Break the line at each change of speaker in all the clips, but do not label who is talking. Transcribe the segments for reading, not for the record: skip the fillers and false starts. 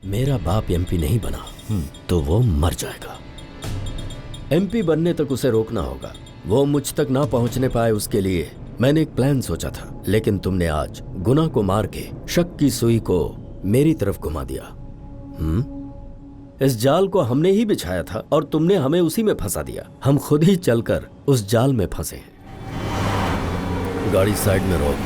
मेरा बाप एमपी नहीं बना तो वो मर जाएगा। एमपी बनने तक उसे रोकना होगा। वो मुझ तक ना पहुंचने पाए उसके लिए मैंने एक प्लान सोचा था, लेकिन तुमने आज गुनाह को मार के शक की सुई को मेरी तरफ घुमा दिया। इस जाल को हमने ही बिछाया था और तुमने हमें उसी में फंसा दिया। हम खुद ही चलकर उस जाल में फंसे हैं। गाड़ी साइड में रोक।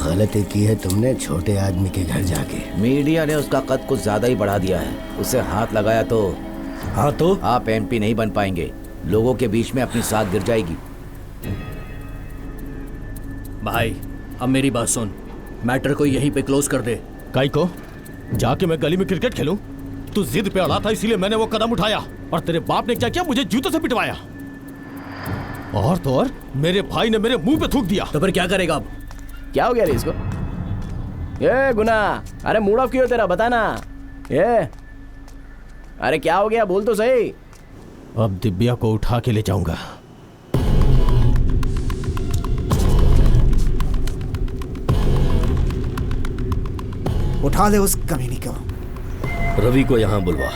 गलती की है तुमने छोटे आदमी के घर जाके।
मीडिया ने उसका कद कुछ ज्यादा ही बढ़ा दिया है। उसे हाथ लगाया तो आप एमपी नहीं बन पाएंगे। लोगों के बीच में अपनी साख गिर जाएगी।
भाई अब मेरी बात सुन, मैटर को यहीं पे क्लोज कर दे।
काई को जाके मैं गली में क्रिकेट खेलूं? तू जिद पे अड़ा था इसीलिए मैंने वो कदम उठाया। और तेरे बाप ने क्या किया? मुझे जूतों से पिटवाया। और तो और मेरे भाई ने मेरे मुंह पे थूक दिया।
तो फिर क्या करेगा अब?
क्या हो गया रे इसको? ये गुना, अरे मूड ऑफ क्यों तेरा, बताना। ये अरे क्या हो गया, बोल तो सही।
अब दिव्या को उठा के ले जाऊंगा।
उठा ले उस कमीनी को।
रवि को यहां बुलवा।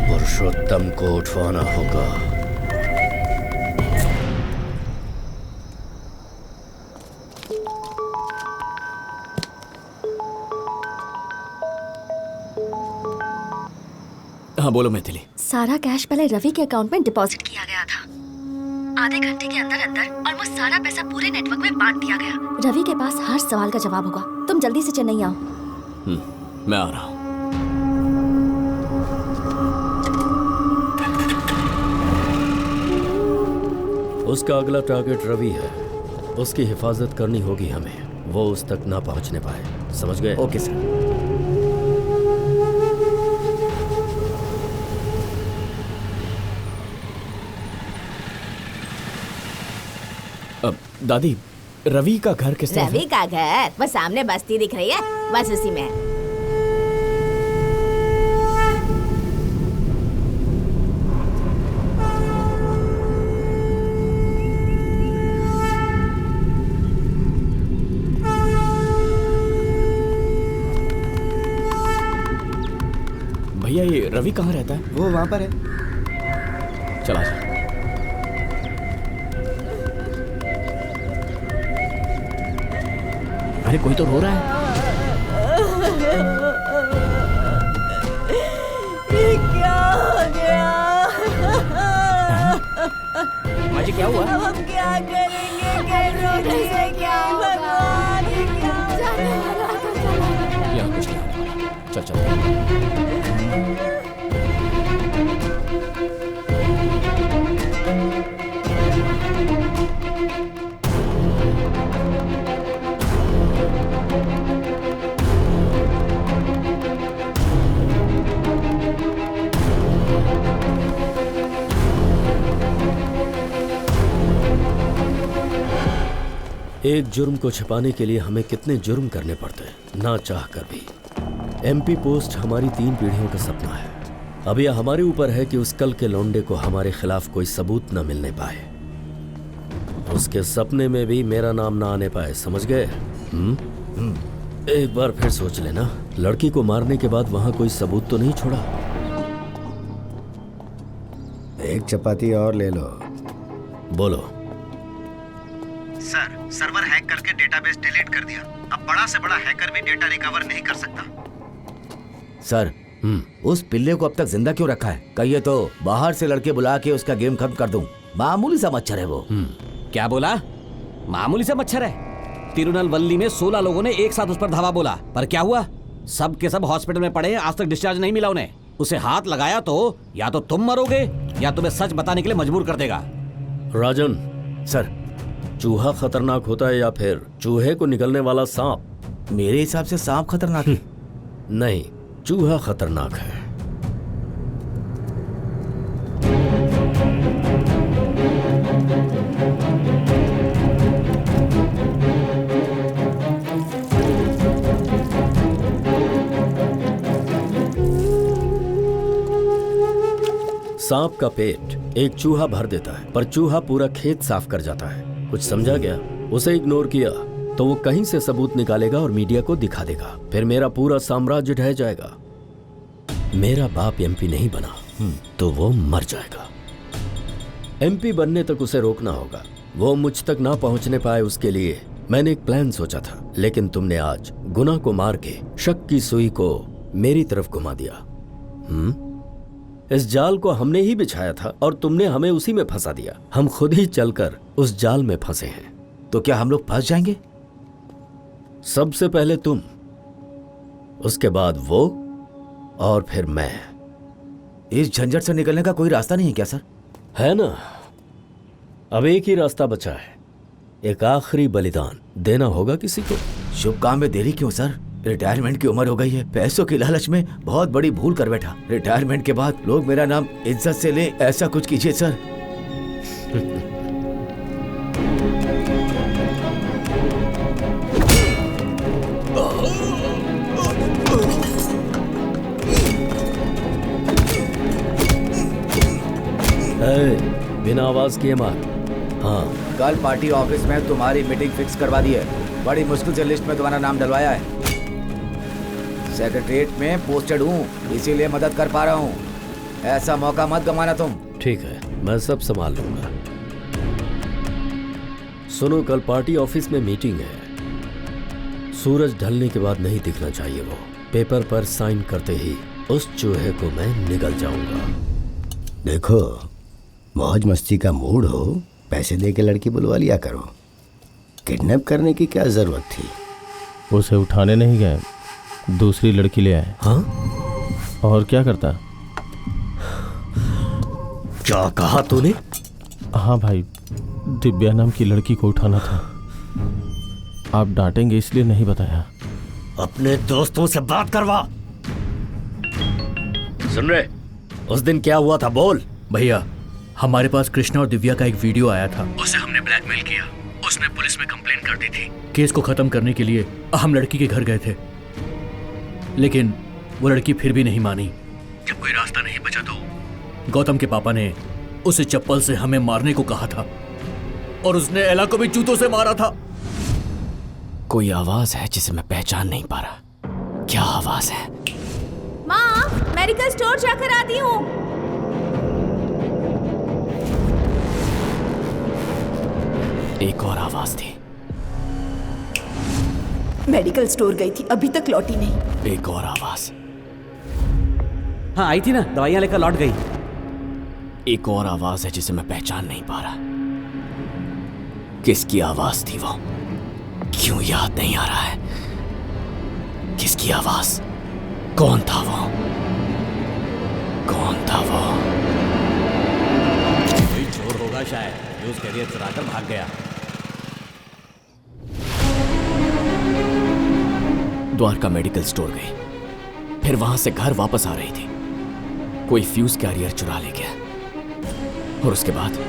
पुरुषोत्तम को उठवाना होगा।
हाँ बोलो मैथिली।
सारा कैश पहले रवि के अकाउंट में डिपॉजिट किया गया था। आधे घंटे के अंदर अंदर ऑलमोस्ट सारा पैसा पूरे नेटवर्क में बांट दिया गया। रवि के पास हर सवाल का जवाब होगा। तुम जल्दी से चेन्नई आओ।
मैं आ रहा हूँ।
उसका अगला टारगेट रवि है। उसकी हिफाजत करनी होगी हमें, वो उस तक ना पहुंचने पाए। समझ गए?
Okay sir.
दादी, रवि का घर किस तरफ?
रवि का घर बस सामने बस्ती दिख रही है, बस उसी में है।
भैया ये रवि कहाँ रहता है?
वो वहां पर है।
चला जा। अरे कोई तो रो रहा है।
ये क्या हो गया?
माँ जी क्या हुआ?
अब हम क्या करेंगे? कैसे क्या भगवान, ये क्या
यहाँ कुछ नहीं। चल चल।
एक जुर्म को छिपाने के लिए हमें कितने जुर्म करने पड़ते हैं, ना चाह कर भी। एमपी पोस्ट हमारी 3 पीढ़ियों का सपना है। अब यह हमारे ऊपर है कि उस कल के लौंडे को हमारे खिलाफ कोई सबूत न मिलने पाए। उसके सपने में भी मेरा नाम ना आने पाए। समझ गए? एक बार फिर सोच लेना, लड़की को मारने के बाद वहां कोई सबूत तो नहीं छोड़ा।
एक चपाती और ले लो।
बोलो।
सर, सर्वर हैक करके डेटाबेस डिलीट कर दिया। अब बड़ा से बड़ा हैकर भी डेटा रिकवर नहीं कर सकता।
सर, उस पिल्ले को अब तक जिंदा क्यों रखा है? कहिए तो बाहर से लड़के बुला के उसका गेम खत्म कर दूं। मामूली सा मच्छर है वो।
क्या बोला? मामूली सा मच्छर है? तिरुनेलवल्ली में 16 लोगों ने एक साथ उस पर धावा बोला, पर क्या हुआ? सब के सब हॉस्पिटल में पड़े हैं, आज तक डिस्चार्ज नहीं मिला उन्हें। उसे हाथ लगाया तो या तो तुम मरोगे या तुम्हें सच बताने के लिए मजबूर कर देगा।
राजन।
सर,
चूहा खतरनाक होता है या फिर चूहे को निगलने वाला सांप?
मेरे हिसाब से सांप खतरनाक है।
नहीं, चूहा खतरनाक है। सांप का पेट एक चूहा भर देता है, पर चूहा पूरा खेत साफ कर जाता है। कुछ समझा गया? उसे इग्नोर किया तो वो कहीं से सबूत निकालेगा और मीडिया को दिखा देगा, फिर मेरा पूरा साम्राज्य ढह जाएगा। मेरा बाप एमपी नहीं बना तो वो मर जाएगा। एमपी बनने तक उसे रोकना होगा। वो मुझ तक ना पहुंचने पाए, उसके लिए मैंने एक प्लान सोचा था, लेकिन तुमने आज गुनाह को मार के शक की सुई को मेरी तरफ घुमा दिया। इस जाल को हमने ही बिछाया था और तुमने हमें उसी में फंसा दिया। हम खुद ही चलकर उस जाल में फंसे हैं।
तो क्या हम लोग फंस जाएंगे?
सबसे पहले तुम, उसके बाद वो, और फिर मैं।
इस झंझट से निकलने का कोई रास्ता नहीं है क्या सर?
है ना, अब एक ही रास्ता बचा है। एक आखिरी बलिदान देना होगा किसी को।
शुभ काम में देरी क्यों सर? रिटायरमेंट की उम्र हो गई है। पैसों की लालच में बहुत बड़ी भूल कर बैठा। रिटायरमेंट के बाद लोग मेरा नाम इज्जत से ले, ऐसा कुछ कीजिए सर।
बिना आवाज किए मार। हाँ,
कल पार्टी ऑफिस में तुम्हारी मीटिंग फिक्स करवा दी है। बड़ी मुश्किल से लिस्ट में तुम्हारा नाम डलवाया है। सेक्रेटरीट में पोस्टेड हूँ, इसीलिए मदद कर पा रहा हूँ। ऐसा मौका मत गंवाना तुम।
ठीक है, मैं सब संभाल लूंगा। सुनो, कल पार्टी ऑफिस में मीटिंग है। सूरज ढलने के बाद नहीं दिखना चाहिए। वो पेपर पर साइन करते ही उस चूहे को मैं निगल जाऊंगा।
देखो, मौज मस्ती का मूड हो, पैसे दे के लड़की बुलवा लिया करो। किडनैप करने की क्या जरूरत थी?
उसे उठाने नहीं गए, दूसरी लड़की ले आए।
हाँ?
और क्या करता?
क्या कहा तूने?
हाँ भाई, दिव्या नाम की लड़की को उठाना था। आप डांटेंगे इसलिए नहीं बताया।
अपने दोस्तों से बात करवा। सुन रहे, उस दिन क्या हुआ था? बोल।
भैया, हमारे पास कृष्णा और दिव्या का एक वीडियो आया था। उसे हमने ब्लैकमेल किया। उसने पुलिस में कंप्लेन कर दी थी। केस को खत्म करने के लिए हम लड़की के घर गए थे, लेकिन वो लड़की फिर भी नहीं मानी। जब कोई रास्ता नहीं बचा तो गौतम के पापा ने उसे चप्पल से हमें मारने को कहा था और उसने एला को भी जूतों से मारा था।
कोई आवाज है जिसे मैं पहचान नहीं पा रहा। क्या आवाज है?
माँ, मेडिकल स्टोर जाकर आती हूँ।
एक और आवाज थी।
मेडिकल स्टोर गई थी, अभी तक लौटी नहीं।
एक और आवाज।
हाँ, आई थी ना, दवाइयां लेकर लौट गई।
एक और आवाज है जिसे मैं पहचान नहीं पा रहा। किसकी आवाज थी वो? क्यों याद नहीं आ रहा है? किसकी आवाज? कौन था वो? कौन था वो?
कोई चोर होगा शायद, जो उस कैरियर चुराकर भाग गया।
द्वारका मेडिकल स्टोर गई, फिर वहां से घर वापस आ रही थी। कोई फ्यूज कैरियर चुरा ले गया और उसके बाद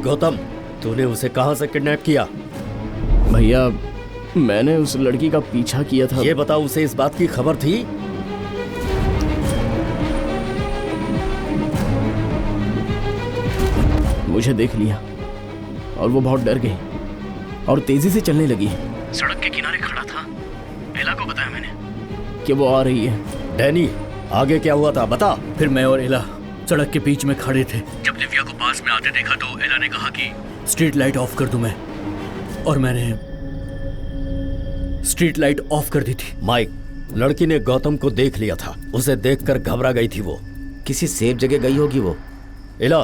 गौतम, तूने उसे कहां से किडनैप किया?
भैया, मैंने उस लड़की का पीछा किया था।
ये बताओ, उसे इस बात की खबर थी?
मुझे देख लिया और वो बहुत डर गई और तेजी से चलने लगी।
सड़क के किनारे खड़ा था। एला को बताया मैंने
कि वो आ रही है।
डैनी, आगे क्या हुआ था बता।
फिर मैं और एला सड़क के बीच में खड़े थे। जब दिव्या को पास में आते देखा तो एला ने कहा कि स्ट्रीट लाइट ऑफ कर दूं मैं, और मैंने स्ट्रीट लाइट ऑफ कर दी थी।
माइक, लड़की ने गौतम को देख लिया था। उसे देखकर घबरा गई थी वो।
किसी सेफ जगह गई होगी वो।
एला,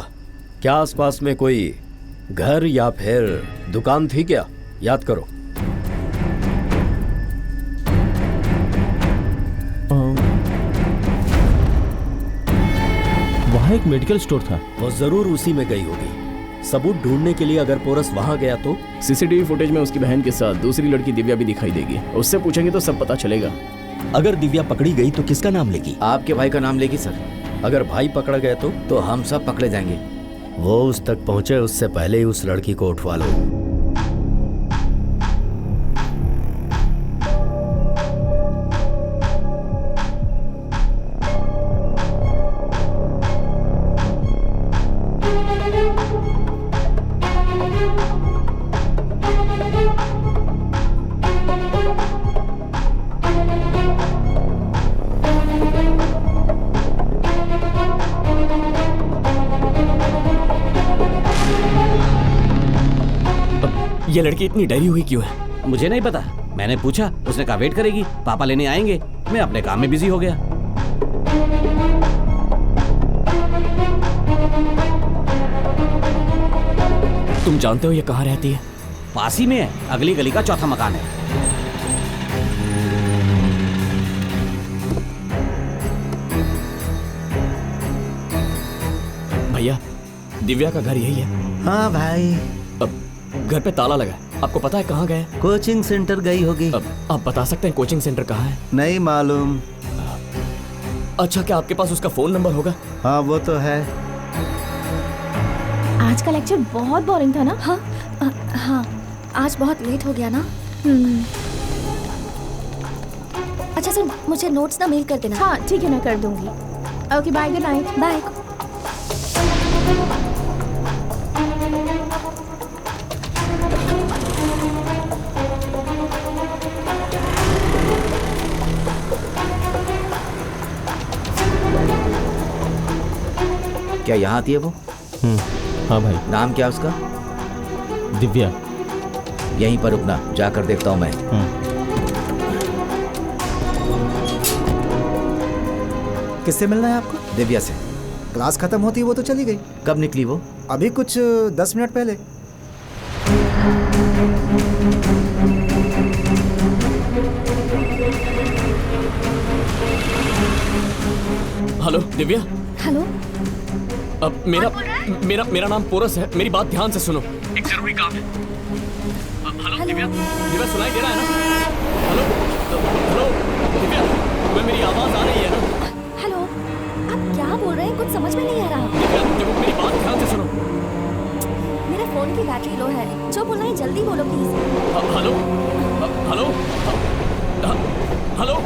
क्या आसपास में कोई घर या फिर दुकान थी क्या? याद करो।
वहाँ एक मेडिकल स्टोर था।
वो जरूर उसी में गई होगी। सबूत ढूंढने के लिए अगर पोरस वहां गया तो?
सीसीटीवी फुटेज में उसकी बहन के साथ दूसरी लड़की दिव्या भी दिखाई देगी। उससे पूछेंगे तो सब पता चलेगा।
अगर दिव्या पकड़ी गई तो किसका नाम लेगी?
आपके भाई का नाम लेगी सर।
अगर भाई पकड़ गए तो
हम सब पकड़े जाएंगे।
वो उस तक पहुंचे उससे पहले ही उस लड़की को उठवा लो।
ये लड़की इतनी डरी हुई क्यों है?
मुझे नहीं पता, मैंने पूछा, उसने कहा वेट करेगी, पापा लेने आएंगे। मैं अपने काम में बिजी हो गया।
तुम जानते हो ये कहाँ रहती है?
पास ही में है, अगली गली का चौथा मकान है।
भैया, दिव्या का घर यही है?
हाँ भाई।
अब घर पे ताला लगा है, आपको पता है कहाँ गए?
कोचिंग सेंटर गई होगी।
अब आप बता सकते हैं कोचिंग सेंटर कहाँ है?
नहीं मालूम।
अच्छा, क्या आपके पास उसका फोन नंबर होगा?
हाँ वो तो है।
आज का लेक्चर बहुत बोरिंग था ना? हाँ हाँ, आज बहुत लेट हो गया ना। अच्छा सुन, मुझे नोट्स ना मेल कर देना।
हाँ ठीक है, मैं कर दूंगी। Okay bye, good night.
Bye.
क्या यहाँ आती है वो?
हाँ भाई।
नाम क्या उसका?
दिव्या।
यहीं पर रुकना, जाकर देखता हूँ मैं।
किससे मिलना है आपको?
दिव्या से।
क्लास खत्म होती वो तो चली गई।
कब निकली वो?
अभी कुछ 10 मिनट पहले।
हेलो दिव्या।
हेलो।
अब मेरा नाम पोरस है, मेरी बात ध्यान से सुनो, एक जरूरी काम है। हेलो दिव्या, दिव्या सुनाई दे रहा है ना? हेलो हेलो दिव्या, तुम्हें मेरी आवाज आ रही है ना?
हेलो, आप क्या बोल रहे हैं? कुछ समझ में नहीं आ रहा।
दिव्या देखो, मेरी बात ध्यान से सुनो।
मेरे फोन की बैटरी लो है, जो बोलना है जल्दी बोलो प्लीज।
Hello hello hello.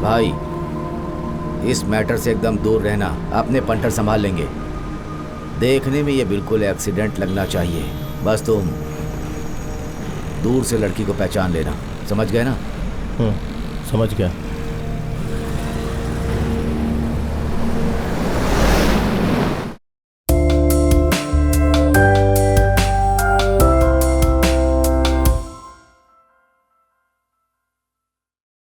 भाई, इस मैटर से एकदम दूर रहना, अपने पंटर संभाल लेंगे। देखने में ये बिल्कुल एक्सीडेंट लगना चाहिए, बस तुम दूर से लड़की को पहचान लेना, समझ गए ना?
समझ गया।